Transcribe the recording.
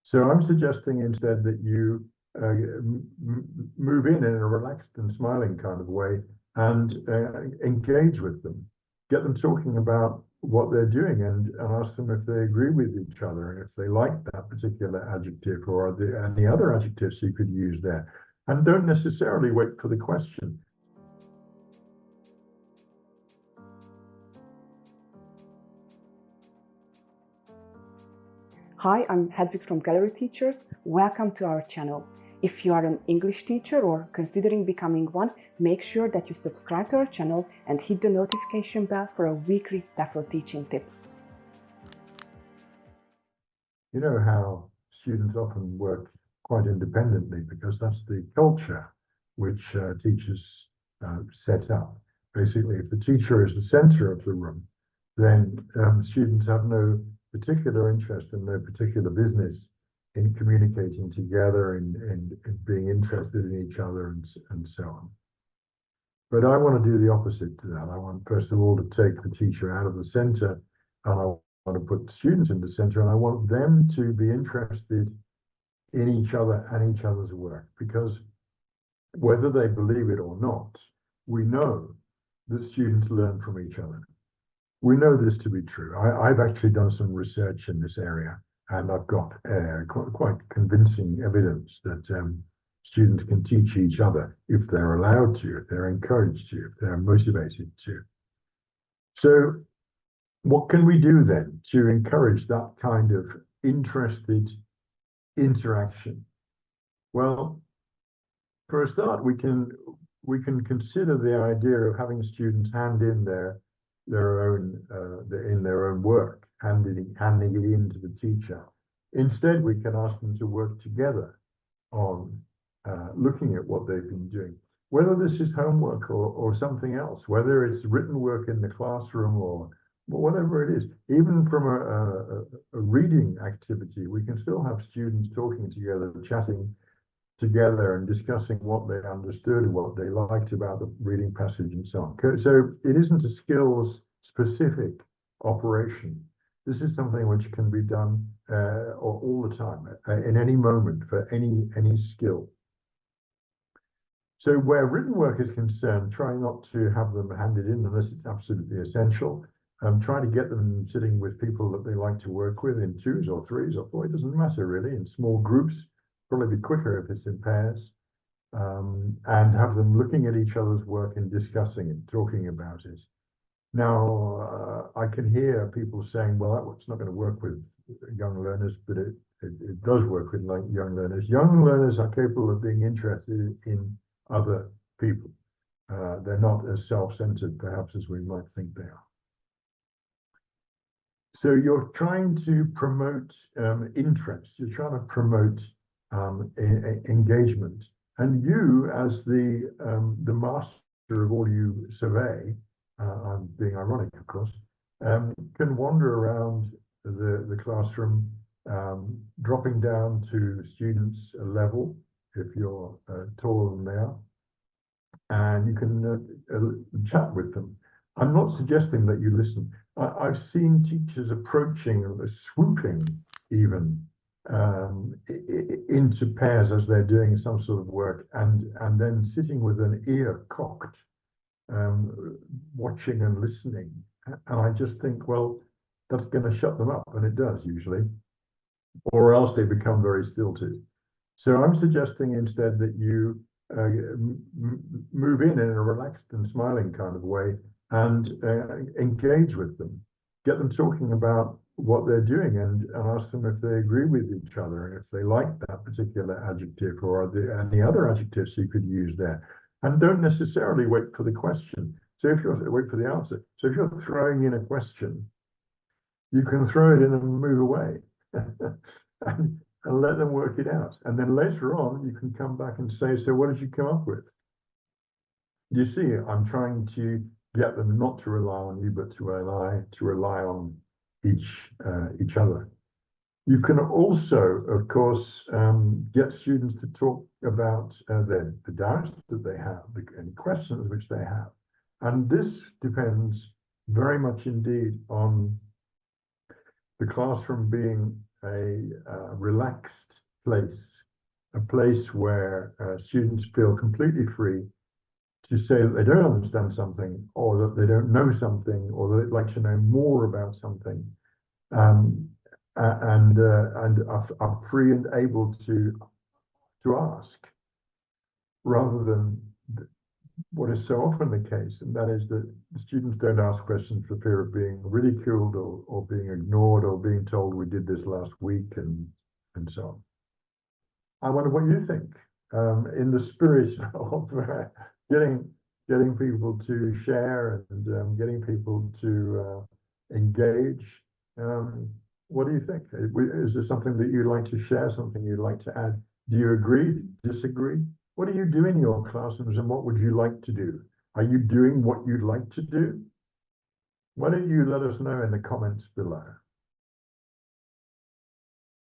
So I'm suggesting instead that you move in a relaxed and smiling kind of way and engage with them, get them talking about what they're doing and ask them if they agree with each other and if they like that particular adjective or any other adjectives you could use there. And don't necessarily wait for the question. Hi, I'm Hedvig from Gallery Teachers. Welcome to our channel. If you are an English teacher or considering becoming one, make sure that you subscribe to our channel and hit the notification bell for our weekly TEFL teaching tips. You know how students often work quite independently because that's the culture which teachers set up. Basically, if the teacher is the center of the room, then students have no particular interest and no particular business in communicating together and being interested in each other and so on. But I want to do the opposite to that. I want, first of all, to take the teacher out of the center, and I want to put the students in the center, and I want them to be interested in each other and each other's work, because whether they believe it or not, we know that students learn from each other. We know this to be true. I've actually done some research in this area, and I've got quite convincing evidence that students can teach each other if they're allowed to, if they're encouraged to, if they're motivated to. So what can we do then to encourage that kind of interested interaction? Well, for a start, we can consider the idea of having students hand in their own work, handing it in to the teacher. Instead, we can ask them to work together on looking at what they've been doing, whether this is homework or something else, whether it's written work in the classroom or whatever it is. Even from a reading activity, we can still have students talking together, chatting together and discussing what they understood and what they liked about the reading passage and so on. So it isn't a skills specific operation. This is something which can be done all the time, in any moment, for any skill. So where written work is concerned, try not to have them handed in unless it's absolutely essential. Try to get them sitting with people that they like to work with in twos or threes or four, it doesn't matter really, in small groups. Probably be quicker if it's in pairs, and have them looking at each other's work and discussing it, talking about it. Now, I can hear people saying, well, that's not going to work with young learners, but it does work with young learners. Young learners are capable of being interested in other people. They're not as self-centered, perhaps, as we might think they are. So you're trying to promote interest. You're trying to promote engagement, and you, as the master of all you survey, I'm being ironic, of course, can wander around the classroom, dropping down to students' level if you're taller than they are, and you can chat with them. I'm not suggesting that you listen. I've seen teachers approaching, swooping even, into pairs as they're doing some sort of work, and then sitting with an ear cocked, watching and listening. And I just think, well, that's going to shut them up, and it does usually, or else they become very stilted. So I'm suggesting instead that you move in a relaxed and smiling kind of way and engage with them, get them talking about what they're doing and ask them if they agree with each other and if they like that particular adjective or any other adjectives you could use there. And don't necessarily wait for the question. So if you're wait for the answer. So if you're throwing in a question, you can throw it in and move away and let them work it out. And then later on, you can come back and say, so what did you come up with? You see, I'm trying to get them not to rely on you, but to rely on each other. You can also, of course, get students to talk about the doubts that they have, any questions which they have. And this depends very much indeed on the classroom being relaxed place, a place where students feel completely free to say that they don't understand something, or that they don't know something, or that they'd like to know more about something, and are free and able to ask, rather than what is so often the case, and that is that the students don't ask questions for fear of being ridiculed or being ignored or being told we did this last week and so on. I wonder what you think, in the spirit of getting people to share and getting people to engage. What do you think? Is there something that you'd like to share, something you'd like to add? Do you agree, disagree? What do you do in your classrooms, and what would you like to do? Are you doing what you'd like to do? Why don't you let us know in the comments below?